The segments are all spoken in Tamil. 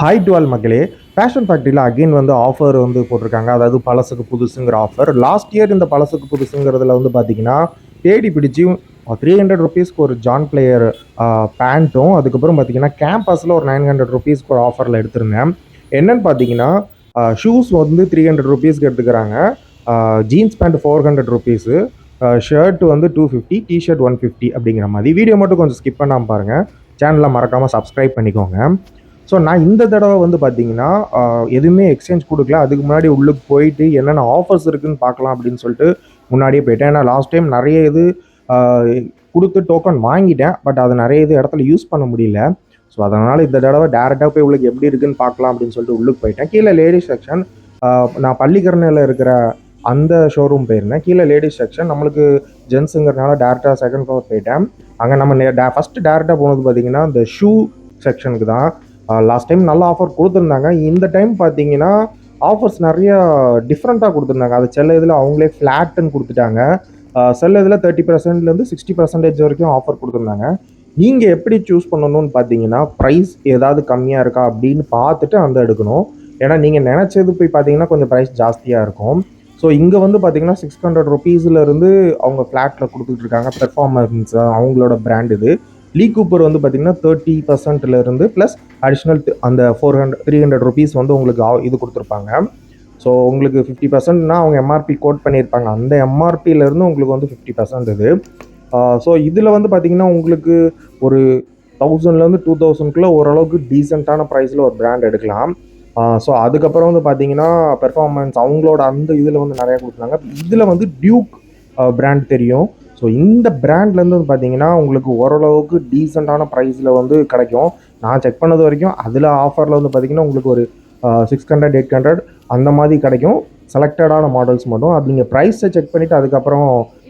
ஹாய் டு ஆல் மக்களே. ஃபேஷன் ஃபேக்ட்ரியில் அகெயின் வந்து ஆஃபர் வந்து போட்டிருக்காங்க. அதாவது பழசுக்கு புதுசுங்கிற ஆஃபர். லாஸ்ட் இயர் இந்த பழசுக்கு புதுசுங்கிறதுல வந்து பார்த்தீங்கன்னா தேடி பிடிச்சி ₹300 ஒரு ஜான் பிளேயர் பேண்ட்டும், அதுக்கப்புறம் பார்த்தீங்கன்னா கேம்பஸில் ஒரு ₹900 ஒரு ஆஃபரில் எடுத்திருந்தேன். என்னன்னு பார்த்தீங்கன்னா ஷூஸ் வந்து ₹300 எடுத்துக்கிறாங்க, ஜீன்ஸ் பேண்ட் ₹400, ஷர்ட் வந்து $250, டிஷர்ட் $150 அப்படிங்கிற மாதிரி. வீடியோ மட்டும் கொஞ்சம் ஸ்கிப் பண்ணாமல் பாருங்கள். சேனலை மறக்காமல் சப்ஸ்கிரைப் பண்ணிக்கோங்க. ஸோ நான் இந்த தடவை வந்து பார்த்தீங்கன்னா எதுவுமே எக்ஸ்சேஞ்ச் கொடுக்கல. அதுக்கு முன்னாடி உள்ளுக்கு போயிட்டு என்னென்ன ஆஃபர்ஸ் இருக்குதுன்னு பார்க்கலாம் அப்படின்னு சொல்லிட்டு முன்னாடியே போயிட்டேன். ஏன்னா லாஸ்ட் டைம் நிறைய இது கொடுத்து டோக்கன் வாங்கிட்டேன், பட் அதை நிறைய இது இடத்துல யூஸ் பண்ண முடியல. ஸோ அதனால் இந்த தடவை டேரெக்டாக போய் உள்ளுக்கு எப்படி இருக்குன்னு பார்க்கலாம் அப்படின்னு சொல்லிட்டு உள்ளுக்கு போயிட்டேன். கீழே லேடிஸ் செக்ஷன், நான் பள்ளிக்கரணையில் இருக்கிற அந்த ஷோரூம் போயிருந்தேன். கீழே லேடிஸ் செக்ஷன், நம்மளுக்கு ஜென்ஸுங்கிறதுனால டேரெக்டாக செகண்ட் ஃப்ளோர் போயிட்டேன். அங்கே நம்ம ஃபஸ்ட்டு டேரெக்டாக போனது பார்த்திங்கன்னா இந்த ஷூ செக்ஷனுக்கு தான். லாஸ்ட் டைம் நல்ல ஆஃபர் கொடுத்துருந்தாங்க. இந்த டைம் பார்த்தீங்கன்னா ஆஃபர்ஸ் நிறையா டிஃப்ரெண்ட்டாக கொடுத்துருந்தாங்க. அது சில இதில் அவங்களே ஃப்ளாட்டுன்னு கொடுத்துட்டாங்க. சில இதில் 30%லேருந்து 60% வரைக்கும் ஆஃபர் கொடுத்துருந்தாங்க. நீங்கள் எப்படி சூஸ் பண்ணணும்னு பார்த்தீங்கன்னா ப்ரைஸ் ஏதாவது கம்மியாக இருக்கா அப்படின்னு பார்த்துட்டு அந்த எடுக்கணும். ஏன்னா நீங்கள் நினச்சது போய் பார்த்தீங்கன்னா கொஞ்சம் ப்ரைஸ் ஜாஸ்தியாக இருக்கும். ஸோ இங்கே வந்து பார்த்தீங்கன்னா ₹600 அவங்க ஃப்ளாட்டில் கொடுத்துட்ருக்காங்க. பெர்ஃபார்மன்ஸ் அவங்களோட பிராண்ட் இது. லீ கூப்பர் வந்து பார்த்தீங்கன்னா 30%லேருந்து ப்ளஸ் அடிஷ்னல் அந்த ₹300 வந்து உங்களுக்கு இது கொடுத்துருப்பாங்க. ஸோ உங்களுக்கு 50%னா அவங்க எம்ஆர்பி கோட் பண்ணியிருப்பாங்க. அந்த எம்ஆர்பியிலேருந்து உங்களுக்கு வந்து 50% இது. ஸோ இதில் வந்து பார்த்தீங்கன்னா உங்களுக்கு ஒரு 1000லேருந்து 2000க்குள்ளே ஓரளவுக்கு டீசெண்டான ப்ரைஸில் ஒரு பிராண்ட் எடுக்கலாம். ஸோ அதுக்கப்புறம் வந்து பார்த்தீங்கன்னா பெர்ஃபார்மன்ஸ் அவங்களோட அந்த இதில் வந்து நிறையா கொடுக்குறாங்க. இதில் வந்து டியூக் பிராண்ட் தெரியும். ஸோ இந்த பிராண்ட்லேருந்து வந்து பார்த்தீங்கன்னா உங்களுக்கு ஓரளவுக்கு டீசெண்டான ப்ரைஸில் வந்து கிடைக்கும். நான் செக் பண்ணது வரைக்கும் அதில் ஆஃபரில் வந்து பார்த்தீங்கன்னா உங்களுக்கு ஒரு 600, 800 அந்த மாதிரி கிடைக்கும். செலக்டடான மாடல்ஸ் மட்டும். அது நீங்கள் ப்ரைஸை செக் பண்ணிவிட்டு அதுக்கப்புறம்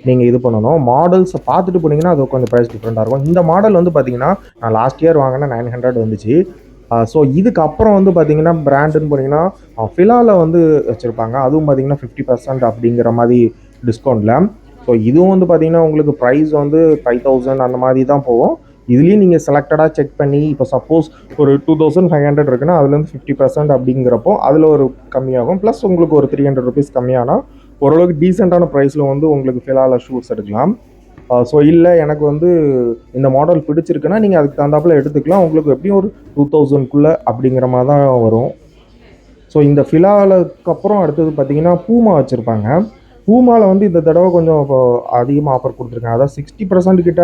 நீங்கள் இது பண்ணணும். மாடல்ஸை பார்த்துட்டு போனீங்கன்னா அது கொஞ்சம் ப்ரைஸ் டிஃப்ரெண்ட்டாக இருக்கும். இந்த மாடல் வந்து பார்த்தீங்கன்னா நான் லாஸ்ட் இயர் வாங்கினா 900 வந்துச்சு. ஸோ இதுக்கப்புறம் வந்து பார்த்தீங்கன்னா பிராண்டுன்னு போனீங்கன்னா ஃபிலாவில் வந்து வச்சுருப்பாங்க. அதுவும் பார்த்தீங்கன்னா 50% அப்படிங்கிற மாதிரி டிஸ்கவுண்ட்டில். ஸோ இதுவும் வந்து பார்த்தீங்கன்னா உங்களுக்கு ப்ரைஸ் வந்து 5000 அந்த மாதிரி தான் போகும். இதுலேயும் நீங்கள் செலக்டடாக செக் பண்ணி இப்போ சப்போஸ் ஒரு 2500 இருக்குன்னா அதுலேருந்து 50% அப்படிங்கிறப்போ அதில் ஒரு கம்மியாகும். ப்ளஸ் உங்களுக்கு ஒரு ₹300 கம்மியானால் ஓரளவுக்கு டீசெண்டான ப்ரைஸில் வந்து உங்களுக்கு ஃபிலாவில் ஷூஸ் எடுக்கலாம். ஸோ இல்லை எனக்கு வந்து இந்த மாடல் பிடிச்சிருக்குன்னா நீங்கள் அதுக்கு தகுந்தாப்பில் எடுத்துக்கலாம். உங்களுக்கு எப்படியும் ஒரு 2000க்குள்ளே அப்படிங்கிற மாதிரி தான் வரும். ஸோ இந்த ஃபிலாலுக்கு அப்புறம் அடுத்தது பார்த்தீங்கன்னா பூமா வச்சுருப்பாங்க. பூமாவில் வந்து இந்த தடவை கொஞ்சம் இப்போ அதிகமாக ஆஃபர் கொடுத்துருக்காங்க. அதாவது 60% கிட்ட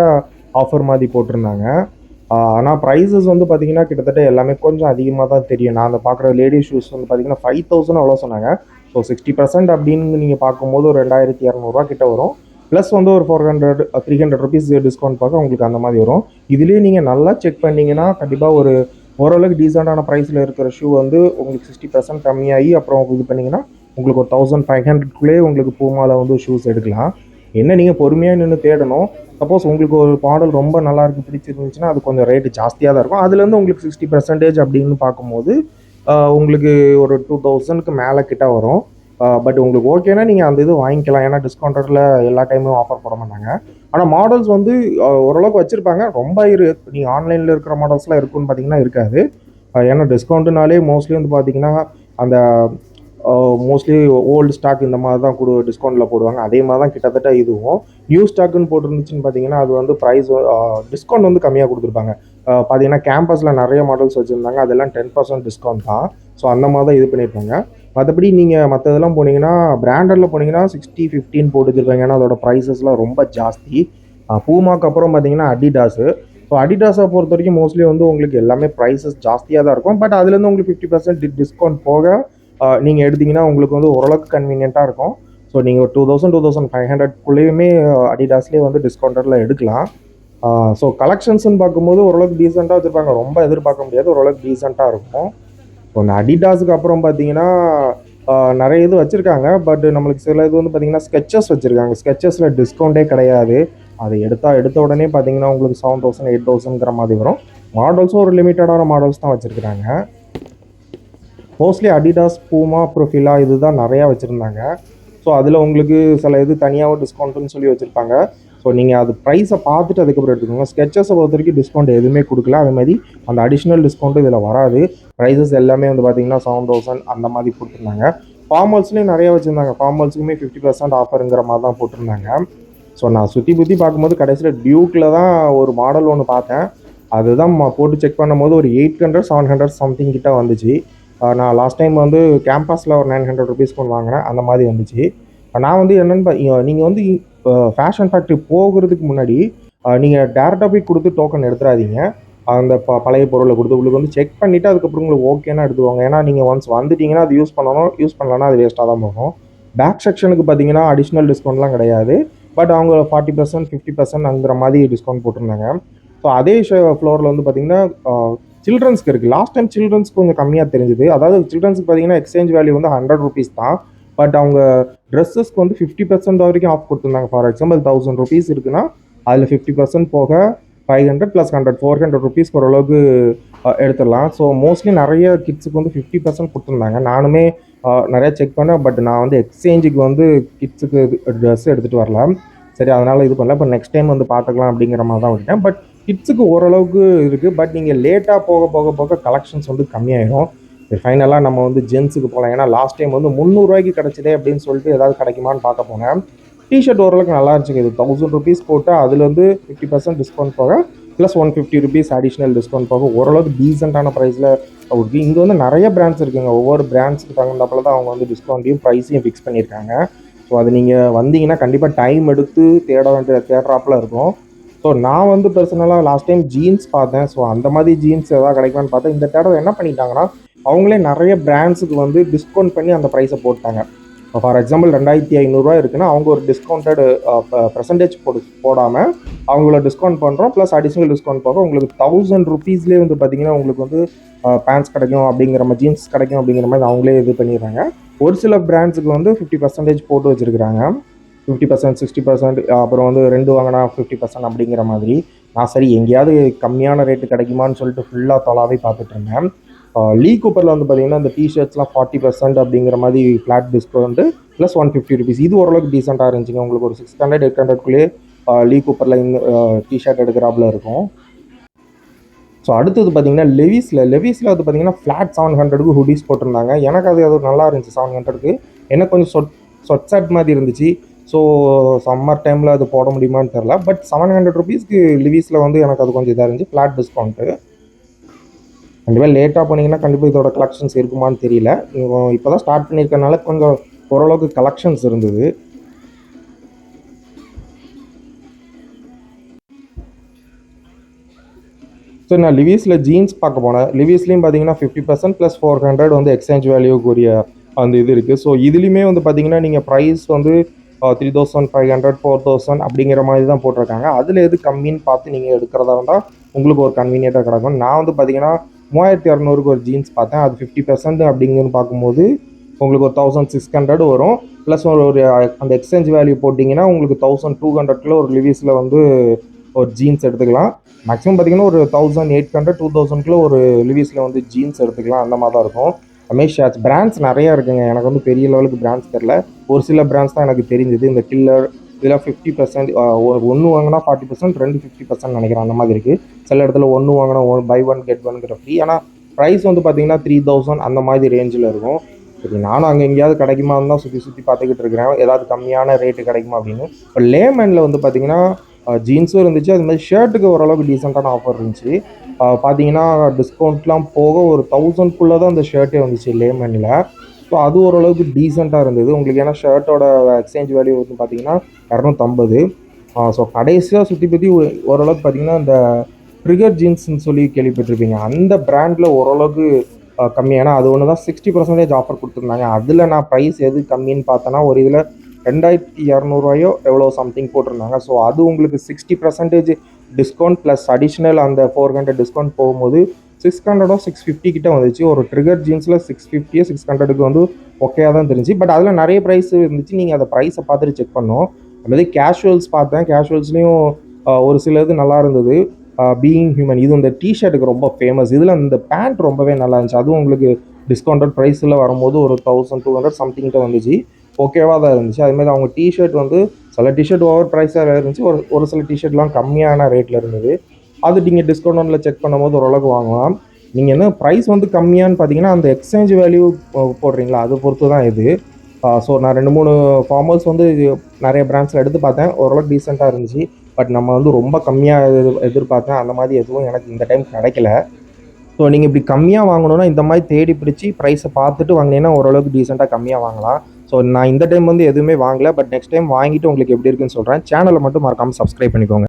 ஆஃபர் மாதிரி போட்டிருந்தாங்க. ஆனால் ப்ரைஸஸ் வந்து பார்த்தீங்கன்னா கிட்டத்தட்ட எல்லாமே கொஞ்சம் அதிகமாக தான் தெரியும். நான் அந்த பார்க்குற லேடிஸ் ஷூஸ் வந்து பார்த்தீங்கன்னா 5000 அவ்வளோ சொன்னாங்க. ஸோ 60% அப்படின்னு நீங்கள் பார்க்கும்போது ஒரு ₹2200 கிட்ட வரும். ப்ளஸ் வந்து ஒரு ₹300 டிஸ்கவுண்ட் பார்க்க உங்களுக்கு அந்த மாதிரி வரும். இதுலேயே நீங்கள் நல்லா செக் பண்ணிங்கன்னா கண்டிப்பாக ஒரு ஓரளவுக்கு டீசெண்டான ப்ரைஸில் இருக்கிற ஷூ வந்து உங்களுக்கு 60% கம்மியாகி அப்புறம் இது பண்ணிங்கன்னா உங்களுக்கு ஒரு 1500க்குள்ளே உங்களுக்கு பூமாவில் வந்து ஷூஸ் எடுக்கலாம். என்ன நீங்கள் பொறுமையாக நின்று தேடணும். சப்போஸ் உங்களுக்கு ஒரு மாடல் ரொம்ப நல்லா இருக்குது பிடிச்சிருந்துச்சுன்னா அது கொஞ்சம் ரேட்டு ஜாஸ்தியாக தான் இருக்கும். அதுலேருந்து உங்களுக்கு 60% அப்படின்னு பார்க்கும்போது உங்களுக்கு ஒரு 2000க்கு மேலே கிட்ட வரும். பட் உங்களுக்கு ஓகேனா நீங்கள் அந்த இது வாங்கிக்கலாம். ஏன்னா டிஸ்கவுண்டரில் எல்லா டைமும் ஆஃபர் போட மாட்டாங்க. ஆனால் மாடல்ஸ் வந்து ஓரளவுக்கு வச்சுருப்பாங்க. ரொம்ப நீங்கள் ஆன்லைனில் இருக்கிற மாடல்ஸ்லாம் இருக்குன்னு பார்த்தீங்கன்னா இருக்காது. ஏன்னா டிஸ்கவுண்ட்டுனாலே மோஸ்ட்லி வந்து பார்த்தீங்கன்னா அந்த மோஸ்ட்லி ஓல்டு ஸ்டாக் இந்த மாதிரி தான் டிஸ்கவுண்ட்டில் போடுவாங்க. அதே மாதிரி தான் கிட்டத்தட்ட இதுவும் நியூ ஸ்டாக்குன்னு போட்டுருந்துச்சுன்னு பார்த்தீங்கன்னா அது வந்து ப்ரைஸ் டிஸ்கவுண்ட் வந்து கம்மியாக கொடுத்துருப்பாங்க. பார்த்தீங்கன்னா கேம்பஸில் நிறைய மாடல்ஸ் வச்சுருந்தாங்க. அதெல்லாம் 10% டிஸ்கவுண்ட் தான். ஸோ அந்த மாதிரி தான் இது பண்ணியிருப்பாங்க. மற்றபடி நீங்கள் மற்ற இதெல்லாம் போனீங்கன்னா பிராண்டடில் போனீங்கன்னா 60, 15 போட்டு வச்சுருப்பாங்க. ஏன்னா அதோட ப்ரைஸஸ்லாம் ரொம்ப ஜாஸ்தி. பூமாக்கு அப்புறம் பார்த்தீங்கன்னா அடிடாஸு. ஸோ அடிடாஸை பொறுத்த வரைக்கும் மோஸ்ட்லி வந்து உங்களுக்கு எல்லாமே ப்ரைஸஸ் ஜாஸ்தியாக தான் இருக்கும். பட் அதுலேருந்து உங்களுக்கு 50% டிஸ்கவுண்ட் போக நீங்கள் எடுத்திங்கன்னா உங்களுக்கு வந்து ஓரளவுக்கு கன்வீனியண்ட்டாக இருக்கும். ஸோ நீங்கள் 2000, 2500க்குள்ளேயுமே அடிடாஸ்லேயே வந்து டிஸ்கவுண்டரில் எடுக்கலாம். ஸோ கலெக்ஷன்ஸ்ன்னு பார்க்கும்போது ஓரளவுக்கு டீசெண்டாக வச்சுருப்பாங்க. ரொம்ப எதிர்பார்க்க முடியாது, ஓரளவுக்கு டீசெண்டாக இருக்கும். ஸோ இந்த அடிடாஸுக்கு அப்புறம் பார்த்தீங்கன்னா நிறைய இது வச்சுருக்காங்க. பட் நம்மளுக்கு சில இது வந்து பார்த்தீங்கன்னா ஸ்கெச்சஸ் வச்சுருக்காங்க. ஸ்கெச்சஸில் டிஸ்கவுண்ட்டே கிடையாது. அதை எடுத்த உடனே பார்த்தீங்கன்னா உங்களுக்கு 7000, 8000ங்கிற மாதிரி வரும். மாடல்ஸும் ஒரு லிமிட்டடான மாடல்ஸ் தான் வச்சுருக்குறாங்க. மோஸ்ட்லி அடிடாஸ், பூமா, அப்புறம் ஃபிலா இது தான் நிறையா வச்சுருந்தாங்க. ஸோ அதில் உங்களுக்கு சில இது தனியாகவும் டிஸ்கவுண்ட்டுன்னு சொல்லி வச்சுருப்பாங்க. ஸோ நீங்கள் அது ப்ரைஸை பார்த்துட்டு அதுக்கப்புறம் எடுத்துக்கோங்க. ஸ்கெச்சஸை பொறுத்த வரைக்கும் டிஸ்கவுண்ட் எதுவுமே கொடுக்கல. அதே மாதிரி அந்த அடிஷ்னல் டிஸ்கவுண்ட்டு இதில் வராது. ப்ரைஸஸ் எல்லாமே வந்து பார்த்தீங்கன்னா 7000 அந்த மாதிரி போட்டிருந்தாங்க. ஃபார்மல்ஸ்லேயும் நிறைய வச்சுருந்தாங்க. ஃபார்மல்ஸுக்குமே 50% ஆஃபருங்கிற மாதிரி தான் போட்டிருந்தாங்க. ஸோ நான் சுற்றி பார்க்கும்போது கடைசியில் டியூக்கில் தான் ஒரு மாடல் ஒன்று பார்த்தேன். அதுதான் போட்டு செக் பண்ணும்போது ஒரு 800-700 சம்திங் கிட்ட வந்துச்சு. நான் லாஸ்ட் டைம் வந்து கேம்பஸில் ஒரு 900 ருபீஸ் கொண்டு வாங்கினேன். அந்த மாதிரி வந்துச்சு. நான் வந்து என்னென்னு நீங்கள் வந்து ஃபேஷன் ஃபேக்ட்ரி போகிறதுக்கு முன்னாடி நீங்கள் டேரெக்டாக போய் கொடுத்து டோக்கன் எடுத்துடாதீங்க. அந்த பழைய பொருளை கொடுத்து உங்களுக்கு வந்து செக் பண்ணிவிட்டு அதுக்கப்புறம் உங்களுக்கு ஓகேன்னா எடுத்துவாங்க. ஏன்னா நீங்கள் ஒன்ஸ் வந்துட்டிங்கன்னா அது யூஸ் பண்ணணும். யூஸ் பண்ணலன்னா அது வேஸ்ட்டாக தான் போகும். பேக் செக்ஷனுக்கு பார்த்தீங்கன்னா அடிஷ்னல் டிஸ்கவுண்ட்லாம் கிடையாது. பட் அவங்க 40% 50%ங்கிற மாதிரி டிஸ்கவுண்ட் போட்டிருந்தாங்க. ஸோ அதே ஃப்ளோரில் வந்து பார்த்தீங்கன்னா சில்ட்ரன்ஸ்க்கு இருக்குது. லாஸ்ட் டைம் சில்ட்ரன்ஸ்க்கு கொஞ்சம் கம்மியாக தெரிஞ்சுது. அதாவது சில்ட்ரன்ஸ்க்கு பார்த்தீங்கன்னா எக்ஸ்சேஞ்ச் வேல்யூ வந்து 100 ருபீஸ் தான். பட் அவங்க ட்ரெஸ்ஸஸ்க்கு வந்து 50% வரைக்கும் ஆஃப் கொடுத்துருந்தாங்க. ஃபார் எக்ஸாம்பிள் 1000 ருபீஸ் இருக்குன்னா அதில் 50% போக 500 + 100 400 ருபீஸ் ஓரளவுக்கு எடுத்துடலாம். ஸோ மோஸ்ட்லி நிறைய கிட்ஸுக்கு வந்து 50% கொடுத்துருந்தாங்க. நானுமே நிறையா செக் பண்ணேன். பட் நான் வந்து எக்ஸ்சேஞ்சுக்கு வந்து கிட்ஸுக்கு ட்ரெஸ் எடுத்துகிட்டு வரல. சரி, அதனால் இது பண்ணல. இப்போ நெக்ஸ்ட் டைம் வந்து பார்த்துக்கலாம் அப்படிங்கிற மாதிரி தான் விட்டேன். பட் கிட்ஸுக்கு ஓரளவுக்கு இருக்குது. பட் நீங்கள் லேட்டாக போக கலெக்ஷன்ஸ் வந்து கம்மியாயிடும். ஃபைனலாக நம்ம வந்து ஜென்ஸுக்கு போகலாம். ஏன்னா லாஸ்ட் டைம் வந்து 300 ரூபாய்க்கு கிடச்சிதே அப்படின்னு சொல்லிட்டு ஏதாவது கிடைக்குமான்னு பார்க்க போனேன். டிஷர்ட் ஓரளவுக்கு நல்லா இருந்துச்சுங்க. இது 1000 ருபீஸ் போட்டு அதில் வந்து 50% டிஸ்கவுண்ட் போக ப்ளஸ் 150 ருபீஸ் அடிஷ்னல் டிஸ்கவுண்ட் போக ஓரளவுக்கு டீசெண்டான ப்ரைஸில் இருக்குது. இங்கே வந்து நிறைய பிராண்ட்ஸ் இருக்குங்க. ஒவ்வொரு பிராண்ட்ஸுக்கு தகுந்தாப்பில் தான் அவங்க வந்து டிஸ்கவுண்ட்டையும் ப்ரைஸையும் ஃபிக்ஸ் பண்ணியிருக்காங்க. ஸோ அது நீங்கள் வந்தீங்கன்னா கண்டிப்பாக டைம் எடுத்து தேடுறாப்பில் இருக்கும். ஸோ நான் வந்து பர்சனலாக லாஸ்ட் டைம் ஜீன்ஸ் பார்த்தேன். ஸோ அந்த மாதிரி ஜீன்ஸ் எதாவது கிடைக்குமான்னு பார்த்தேன். இந்த தடவை என்ன பண்ணிட்டாங்கன்னா அவங்களே நிறைய பிராண்ட்ஸுக்கு வந்து டிஸ்கவுண்ட் பண்ணி அந்த ப்ரைஸை போட்டாங்க. ஃபார் எக்ஸாம்பிள் 2500 இருக்குன்னா அவங்க ஒரு டிஸ்கவுண்டட் பெர்சன்டேஜ் போடாமல் அவங்கள டிஸ்கவுண்ட் பண்ணுறோம். ப்ளஸ் அடிஷ்னல் டிஸ்கவுண்ட் போக உங்களுக்கு 1000 ருபீஸ்லேயே வந்து பார்த்தீங்கன்னா உங்களுக்கு வந்து பேண்ட்ஸ் கிடைக்கும் அப்படிங்கிற மாதிரி, ஜீன்ஸ் கிடைக்கும் அப்படிங்கிற மாதிரி அவங்களே இது பண்ணிடுறாங்க. ஒரு சில பிராண்ட்ஸுக்கு வந்து 50% போட்டு வச்சுருக்கிறாங்க. 50%, 60%, அப்புறம் வந்து 2 வாங்கினா 50% அப்படிங்கிற மாதிரி. நான் சரி எங்கேயாவது கம்மியான ரேட்டு கிடைக்குமான்னு சொல்லிட்டு ஃபுல்லாக தொலாவே பார்த்துட்டு இருந்தேன். லீ கூப்பரில் வந்து பார்த்தீங்கன்னா இந்த டிஷர்ட்ஸ்லாம் 40% அப்படிங்கிற மாதிரி ஃப்ளாட் டிஸ்கவுண்ட்டு ப்ளஸ் 150 ருபீஸ். இது ஓரளவுக்கு டீசெண்டாக இருந்துச்சுங்க. உங்களுக்கு ஒரு 600 800க்குள்ளேயே லீ கூப்பரில் இந்த டிஷர்ட் எடுக்கிறாப்புல இருக்கும். ஸோ அடுத்தது பார்த்தீங்கன்னா லெவிஸில் வந்து பார்த்தீங்கன்னா ஃப்ளாட் 700க்கு ஹுடிஸ் போட்டிருந்தாங்க. எனக்கு அது நல்லா இருந்துச்சு. 700க்கு எனக்கு கொஞ்சம் சொட் ஷர்ட் மாதிரி இருந்துச்சு. ஸோ சம்மர் டைமில் அது போட முடியுமான்னு தெரில. பட் 700 ருபீஸ்க்கு லிவிஸில் வந்து எனக்கு அது கொஞ்சம் இதாக இருந்துச்சு. Flat discount. கண்டிப்பாக லேட்டாக போனீங்கன்னா கண்டிப்பாக இதோட கலெக்ஷன்ஸ் இருக்குமான்னு தெரியல. இப்போ தான் ஸ்டார்ட் பண்ணியிருக்கனால கொஞ்சம் ஓரளவுக்கு கலெக்ஷன்ஸ் இருந்தது. ஸோ நான் லிவிஸில் ஜீன்ஸ் பார்க்க போனேன். லிவிஸ்லேயும் பார்த்தீங்கன்னா 50% + 400 வந்து எக்ஸ்சேஞ்ச் வேல்யூக்குரிய அந்த இது இருக்குது. ஸோ இதுலேயுமே வந்து பார்த்தீங்கன்னா நீங்கள் ப்ரைஸ் வந்து 3500 4000 அப்படிங்கிற மாதிரி தான் போட்டிருக்காங்க. அதில் எது கம்மின்னு பார்த்து நீங்கள் எடுக்கிறதா இருந்தால் உங்களுக்கு ஒரு கன்வீனியண்ட்டாக கிடக்கும். நான் வந்து பார்த்தீங்கன்னா 3200க்கு ஒரு ஜீன்ஸ் பார்த்தேன். அது 50% அப்படிங்கன்னு பார்க்கும்போது உங்களுக்கு ஒரு 1600 வரும். ப்ளஸ் ஒரு அந்த எக்ஸ்சேஞ்ச் வேல்யூ போட்டிங்கன்னா உங்களுக்கு 1200க்குள்ள ஒரு லிவிஸில் வந்து ஒரு ஜீன்ஸ் எடுத்துக்கலாம். மேக்ஸிமம் பார்த்தீங்கன்னா ஒரு 1800 2000க்குள்ள ஒரு லிவிஸில் வந்து ஜீன்ஸ் எடுத்துக்கலாம். அந்த மாதிரி தான் இருக்கும். அதுமாதிரி ஷர்ட்ஸ் பிராண்ட்ஸ் நிறையா இருக்குங்க. எனக்கு வந்து பெரிய லெவலுக்கு பிராண்ட்ஸ் தெரில. ஒரு சில பிராண்ட்ஸ் தான் எனக்கு தெரிஞ்சது. இந்த கில்லர் இதெல்லாம் 50%, ஒன்று வாங்கினா 40%, 2 50% நினைக்கிறேன். அந்த மாதிரி இருக்குது. சில இடத்துல ஒன்று வாங்கினா பை 1 கெட் 1ங்கிற ஃப்ரீ. ஆனால் ப்ரைஸ் வந்து பார்த்தீங்கன்னா 3000 அந்த மாதிரி ரேஞ்சில் இருக்கும். சரி, நானும் அங்கே எங்கேயாவது கிடைக்குமா தான் சுற்றி பார்த்துக்கிட்டு இருக்கிறேன். ஏதாவது கம்மியான ரேட்டு கிடைக்குமா அப்படின்னு. இப்போ லேமனில் வந்து பார்த்தீங்கன்னா ஜீன்ஸும் இருந்துச்சு. அது மாதிரி ஷர்ட்டுக்கு ஓரளவுக்கு டீசெண்டான ஆஃபர் இருந்துச்சு. பார்த்தீங்கன்னா டிஸ்கவுண்ட்லாம் போக ஒரு 1000க்குள்ளே தான் அந்த ஷர்ட்டே வந்துச்சு லேமனில். ஸோ அது ஓரளவுக்கு டீசெண்டாக இருந்தது உங்களுக்கு. ஏன்னா ஷர்ட்டோட எக்ஸ்சேஞ்ச் வேல்யூ வந்து பார்த்தீங்கன்னா 250. ஸோ கடைசியாக சுற்றி ஓரளவுக்கு பார்த்தீங்கன்னா இந்த ட்ரிகர் ஜீன்ஸ்ன்னு சொல்லி கேள்விப்பட்டிருப்பீங்க. அந்த பிராண்டில் ஓரளவுக்கு கம்மியான அது ஒன்று தான் 60% ஆஃபர் கொடுத்துருந்தாங்க. அதில் நான் ப்ரைஸ் எது கம்மின்னு பார்த்தேன்னா ஒரு இதில் 2200 எவ்வளோ சம்திங் போட்டிருந்தாங்க. ஸோ அது உங்களுக்கு 60% டிஸ்கவுண்ட் ப்ளஸ் அடிஷ்னல் அந்த 400 டிஸ்கவுண்ட் போகும்போது 600 650 கிட்ட வந்துச்சு. ஒரு ட்ரிகர் ஜீன்ஸில் 650 600க்கு வந்து ஓகேயாக தான் தெரிஞ்சு. பட் அதில் நிறைய ப்ரைஸ் இருந்துச்சு. நீங்கள் அதை ப்ரைஸை பார்த்துட்டு செக் பண்ணணும். அதுமாதிரி கேஷுவல்ஸ் பார்த்தேன். கேஷுவல்ஸ்லேயும் ஒரு சிலது நல்லா இருந்தது. பீயிங் ஹியூமன் இது இந்த டிஷர்ட்டுக்கு ரொம்ப ஃபேமஸ். இதில் இந்த பேண்ட் ரொம்பவே நல்லா இருந்துச்சு. அதுவும் உங்களுக்கு டிஸ்கவுண்டட் ப்ரைஸில் வரும்போது ஒரு 1200 சம்திங்கிட்ட வந்துச்சு. ஓகேவாக தான் இருந்துச்சு. அதுமாதிரி அவங்க டிஷர்ட் வந்து சில டிஷர்ட் ஓவர் ப்ரைஸாக இருந்துச்சு, ஒரு ஒரு சில டிஷர்ட்லாம் கம்மியான ரேட்டில் இருந்தது. அது நீங்கள் டிஸ்கவுண்ட்டில் செக் பண்ணும்போது ஓரளவுக்கு வாங்கலாம். நீங்கள் என்ன ப்ரைஸ் வந்து கம்மியான்னு பார்த்தீங்கன்னா, அந்த எக்ஸ்சேஞ்ச் வேல்யூ போடுறீங்களா, அதை பொறுத்து தான் இது. ஸோ நான் 2, 3 ஃபார்மல்ஸ் வந்து நிறைய பிராண்ட்ஸில் எடுத்து பார்த்தேன். ஓரளவுக்கு டீசெண்டாக இருந்துச்சு. பட் நம்ம வந்து ரொம்ப கம்மியாக எதிர்பார்த்தேன். அந்த மாதிரி எதுவும் எனக்கு இந்த டைம் கிடைக்கல. ஸோ நீங்கள் இப்படி கம்மியாக வாங்கணுன்னா இந்த மாதிரி தேடி பிடிச்சி ப்ரைஸை பார்த்துட்டு வாங்கினீங்கன்னா ஓரளவுக்கு டீசெண்டாக கம்மியாக வாங்கலாம். ஸோ நான் இந்த டைம் வந்து எதுவுமே வாங்கல. பட் நெக்ஸ்ட் டைம் வாங்கிட்டு உங்களுக்கு எப்படி இருக்குன்னு சொல்கிறேன். சேனலை மட்டும் மறக்காமல் சப்ஸ்கிரைப் பண்ணிக்கோங்க.